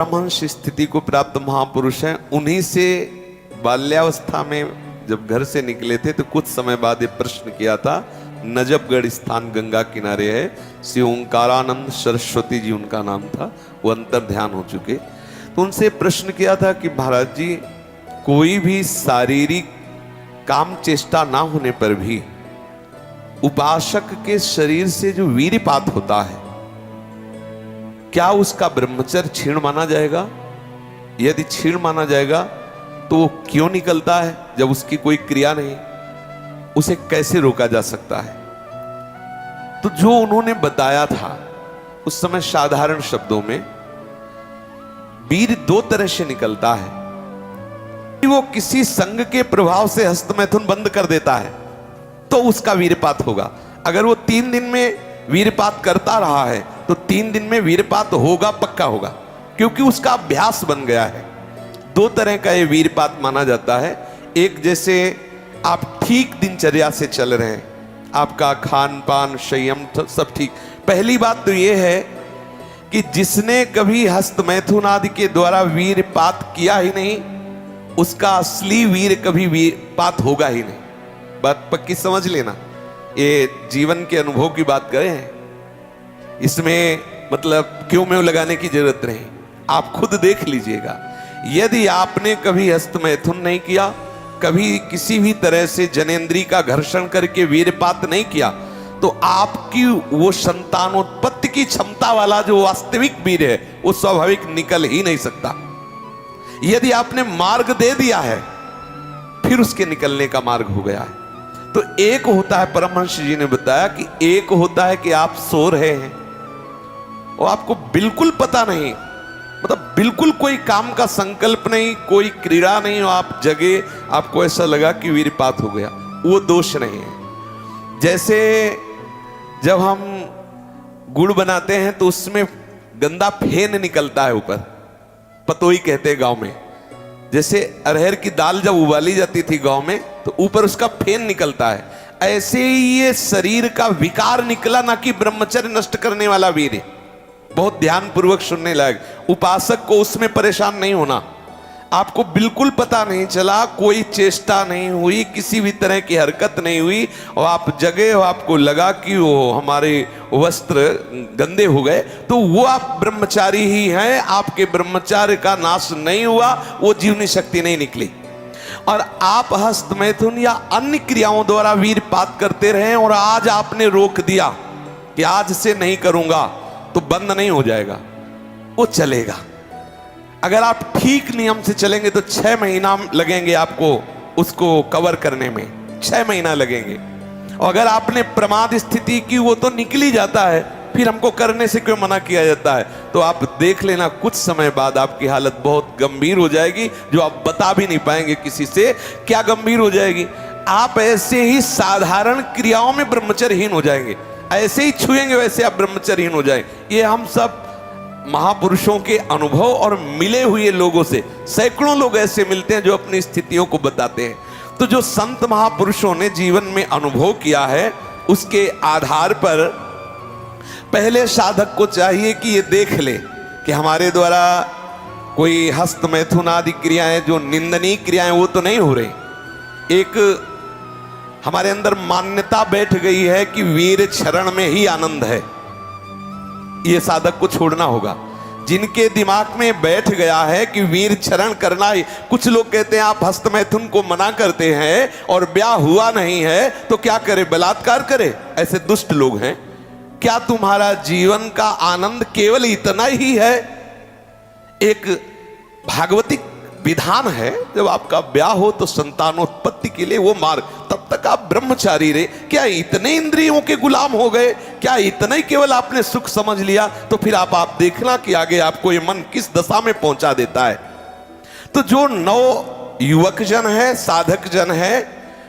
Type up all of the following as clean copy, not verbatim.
परमहंस स्थिति को प्राप्त महापुरुष हैं। उन्हीं से बाल्यावस्था में जब घर से निकले थे तो कुछ समय बाद ये प्रश्न किया था। नजबगढ़ स्थान गंगा किनारे है, श्री ओंकारानंद सरस्वती जी उनका नाम था, वो अंतर ध्यान हो चुके। तो उनसे प्रश्न किया था कि महाराज जी, कोई भी शारीरिक काम चेष्टा ना होने पर भी उपासक के शरीर से जो वीर्यपात होता है, क्या उसका ब्रह्मचर्य क्षीण माना जाएगा? यदि क्षीण माना जाएगा तो वो क्यों निकलता है जब उसकी कोई क्रिया नहीं? उसे कैसे रोका जा सकता है? तो जो उन्होंने बताया था उस समय साधारण शब्दों में, वीर दो तरह से निकलता है। वो किसी संग के प्रभाव से हस्तमैथुन बंद कर देता है तो उसका वीर्यपात होगा। अगर वो 3 दिन में वीर्यपात करता रहा है तो 3 दिन में वीर्यपात होगा, पक्का होगा, क्योंकि उसका अभ्यास बन गया है। 2 तरह का ये वीर्यपात माना जाता है। एक, जैसे आप ठीक दिनचर्या से चल रहे हैं, आपका खान पान संयम सब ठीक। पहली बात तो ये है कि जिसने कभी हस्तमैथुन आदि के द्वारा वीर्यपात किया ही नहीं, उसका असली वीर कभी वीर्यपात होगा ही नहीं। बात पक्की समझ लेना, ये जीवन के अनुभव की बात करें हैं, इसमें मतलब क्यों में लगाने की जरूरत नहीं, आप खुद देख लीजिएगा। यदि आपने कभी हस्तमैथुन नहीं किया, कभी किसी भी तरह से जनेंद्री का घर्षण करके वीर्यपात नहीं किया, तो आपकी वो संतानोत्पत्ति की क्षमता वाला जो वास्तविक वीर है वो स्वाभाविक निकल ही नहीं सकता। यदि आपने मार्ग दे दिया है फिर उसके निकलने का मार्ग हो गया है। तो एक होता है, परमहंस जी ने बताया कि एक होता है कि आप सो रहे हैं और आपको बिल्कुल पता नहीं, मतलब बिल्कुल कोई काम का संकल्प नहीं, कोई क्रीड़ा नहीं, और आप जगे, आपको ऐसा लगा कि वीर्यपात हो गया, वो दोष नहीं है। जैसे जब हम गुड़ बनाते हैं तो उसमें गंदा फेन निकलता है ऊपर, पतोई कहते हैं गांव में। जैसे अरहर की दाल जब उबाली जाती थी गांव में तो ऊपर उसका फेन निकलता है, ऐसे ही ये शरीर का विकार निकला, ना कि ब्रह्मचर्य नष्ट करने वाला वीर है। बहुत ध्यान पूर्वक सुनने लायक। उपासक को उसमें परेशान नहीं होना। आपको बिल्कुल पता नहीं चला, कोई चेष्टा नहीं हुई, किसी भी तरह की हरकत नहीं हुई, और आप जगे हो, आपको लगा कि वो हमारे वस्त्र गंदे हो गए, तो वो आप ब्रह्मचारी ही हैं, आपके ब्रह्मचार्य का नाश नहीं हुआ, वो जीवनी शक्ति नहीं निकली। और आप हस्तमैथुन या अन्य क्रियाओं द्वारा वीर्यपात करते रहे और आज आपने रोक दिया कि आज से नहीं करूंगा, तो बंद नहीं हो जाएगा, वो चलेगा। अगर आप ठीक नियम से चलेंगे तो 6 महीना लगेंगे आपको उसको कवर करने में, 6 महीना लगेंगे। और अगर आपने प्रमाद स्थिति की, वो तो निकल ही जाता है, फिर हमको करने से क्यों मना किया जाता है? तो आप देख लेना, कुछ समय बाद आपकी हालत बहुत गंभीर हो जाएगी, जो आप बता भी नहीं पाएंगे किसी से। क्या गंभीर हो जाएगी? आप ऐसे ही साधारण क्रियाओं में ब्रह्मचर्यहीन हो जाएंगे, ऐसे ही छुएंगे वैसे आप ब्रह्मचर्यहीन हो जाएंगे। ये हम सब महापुरुषों के अनुभव और मिले हुए लोगों से, सैकड़ों लोग ऐसे मिलते हैं जो अपनी स्थितियों को बताते हैं। तो जो संत महापुरुषों ने जीवन में अनुभव किया है, उसके आधार पर पहले साधक को चाहिए कि ये देख ले कि हमारे द्वारा कोई हस्तमैथुन आदि क्रियाएं, जो निंदनीय क्रियाएं, वो तो नहीं हो रही। एक हमारे अंदर मान्यता बैठ गई है कि वीर क्षरण में ही आनंद है, ये साधक को छोड़ना होगा। जिनके दिमाग में बैठ गया है कि वीर क्षरण करना ही, कुछ लोग कहते हैं आप हस्तमैथुन को मना करते हैं और ब्याह हुआ नहीं है तो क्या करे, बलात्कार करे? ऐसे दुष्ट लोग हैं। क्या तुम्हारा जीवन का आनंद केवल इतना ही है? एक भागवतिक विधान है, जब आपका ब्याह हो तो संतानोत्पत्ति के लिए वो मार्ग, तब तक आप ब्रह्मचारी रहे। क्या इतने इंद्रियों के गुलाम हो गए? क्या इतना ही केवल आपने सुख समझ लिया? तो फिर आप देखना कि आगे आपको ये मन किस दशा में पहुंचा देता है। तो जो नव युवक जन है, साधक जन है,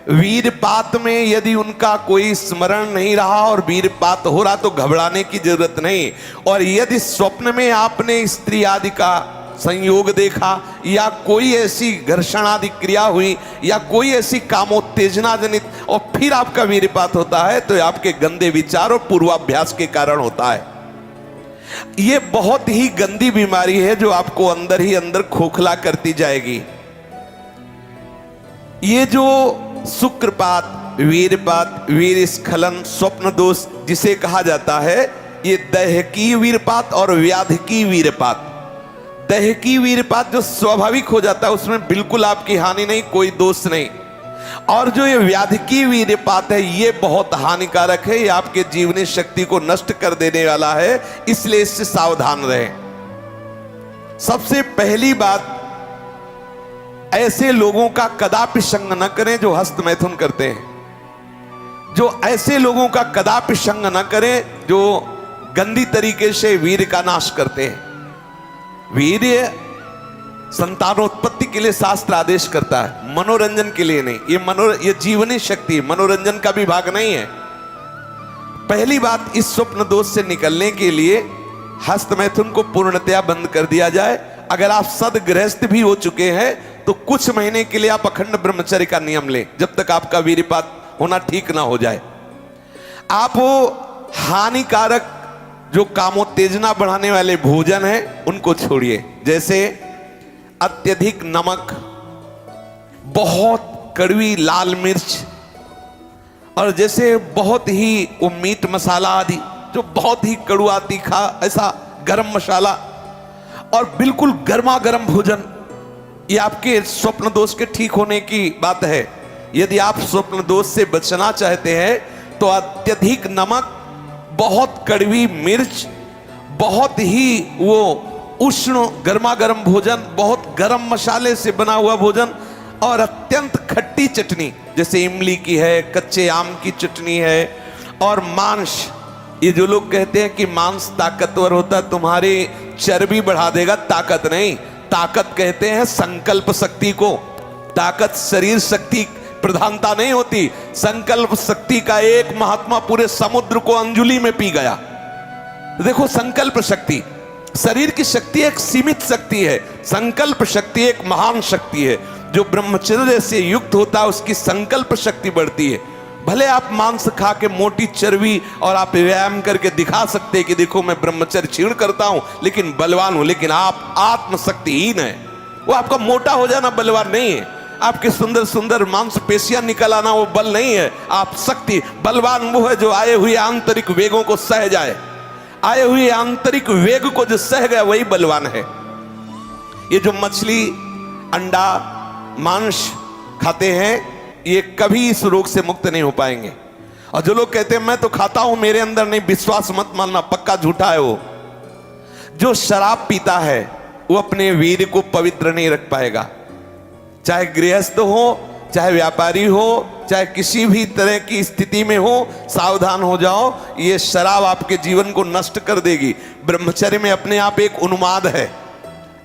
वीर्यपात में यदि उनका कोई स्मरण नहीं रहा और वीर्यपात हो रहा तो घबराने की जरूरत नहीं। और यदि स्वप्न में आपने स्त्री आदि का संयोग देखा, या कोई ऐसी घर्षण आदि क्रिया हुई, या कोई ऐसी कामोत्तेजना जनित, और फिर आपका वीर्यपात होता है, तो आपके गंदे विचार और पूर्वाभ्यास के कारण होता है। ये बहुत ही गंदी बीमारी है जो आपको अंदर ही अंदर खोखला करती जाएगी। ये जो शुक्रपात, वीरपात, वीर स्खलन, स्वप्न दोष जिसे कहा जाता है, ये दैहिकी वीरपात और व्याधिकी वीरपात। दैहिकी वीरपात जो स्वाभाविक हो जाता है उसमें बिल्कुल आपकी हानि नहीं, कोई दोष नहीं। और जो ये व्याधिकी वीरपात है ये बहुत हानिकारक है, ये आपके जीवनी शक्ति को नष्ट कर देने वाला है, इसलिए इससे सावधान रहें। सबसे पहली बात, ऐसे लोगों का कदापि संग न करें जो हस्त मैथुन करते हैं। जो ऐसे लोगों का कदापि संग न करें जो गंदी तरीके से वीर का नाश करते हैं। वीर संतानोत्पत्ति के लिए शास्त्र आदेश करता है, मनोरंजन के लिए नहीं। ये जीवनी शक्ति, मनोरंजन का भी भाग नहीं है। पहली बात, इस स्वप्न दोष से निकलने के लिए हस्त मैथुन को पूर्णतया बंद कर दिया जाए। अगर आप सदगृहस्थ भी हो चुके हैं तो कुछ महीने के लिए आप अखंड ब्रह्मचर्य का नियम लें, जब तक आपका वीरपात होना ठीक ना हो जाए। आप वो हानिकारक जो कामोत्तेजना बढ़ाने वाले भोजन है उनको छोड़िए, जैसे अत्यधिक नमक, बहुत कड़वी लाल मिर्च, और जैसे बहुत ही वो मीट मसाला आदि जो बहुत ही कड़वा तीखा, ऐसा गरम मसाला, और बिल्कुल गर्मा गर्म भोजन। ये आपके स्वप्न दोष के ठीक होने की बात है। यदि आप स्वप्न दोष से बचना चाहते हैं तो अत्यधिक नमक, बहुत कड़वी मिर्च, बहुत ही वो उष्ण गर्मा गर्म भोजन, बहुत गर्म मसाले से बना हुआ भोजन, और अत्यंत खट्टी चटनी, जैसे इमली की है, कच्चे आम की चटनी है, और मांस। ये जो लोग कहते हैं कि मांस ताकतवर होता है, तुम्हारी चर्बी बढ़ा देगा, ताकत नहीं। ताकत कहते हैं संकल्प शक्ति को। ताकत शरीर शक्ति प्रधानता नहीं होती। संकल्प शक्ति का एक महात्मा पूरे समुद्र को अंजुलि में पी गया। देखो, संकल्प शक्ति, शरीर की शक्ति एक सीमित शक्ति है, संकल्प शक्ति एक महान शक्ति है। जो ब्रह्मचर्य से युक्त होता है उसकी संकल्प शक्ति बढ़ती है। भले आप मांस खा के मोटी चर्बी और आप व्यायाम करके दिखा सकते हैं कि देखो मैं ब्रह्मचर्य क्षीण करता हूं लेकिन बलवान हूं, लेकिन आप आत्मशक्तिहीन है। वो आपका मोटा हो जाना बलवान नहीं है, आपके सुंदर सुंदर मांसपेशियां निकल आना वो बल नहीं है। आप शक्ति, बलवान वो है जो आए हुए आंतरिक वेगों को सह जाए। आए हुए आंतरिक वेग को जो सह गया वही बलवान है। ये जो मछली, अंडा, मांस खाते हैं ये कभी इस रोग से मुक्त नहीं हो पाएंगे। और जो लोग कहते हैं मैं तो खाता हूं मेरे अंदर नहीं, विश्वास मत मानना, पक्का झूठा है वो। जो शराब पीता है वो अपने वीर को पवित्र नहीं रख पाएगा। चाहे गृहस्थ हो, चाहे व्यापारी हो, चाहे किसी भी तरह की स्थिति में हो, सावधान हो जाओ, ये शराब आपके जीवन को नष्ट कर देगी। ब्रह्मचर्य में अपने आप एक उन्माद है।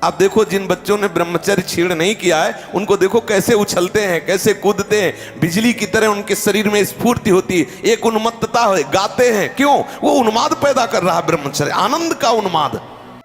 आप देखो, जिन बच्चों ने ब्रह्मचर्य छीण नहीं किया है उनको देखो कैसे उछलते हैं, कैसे कूदते हैं, बिजली की तरह उनके शरीर में स्फूर्ति होती है, एक उन्मत्तता है, गाते हैं। क्यों? वो उन्माद पैदा कर रहा है ब्रह्मचर्य, आनंद का उन्माद।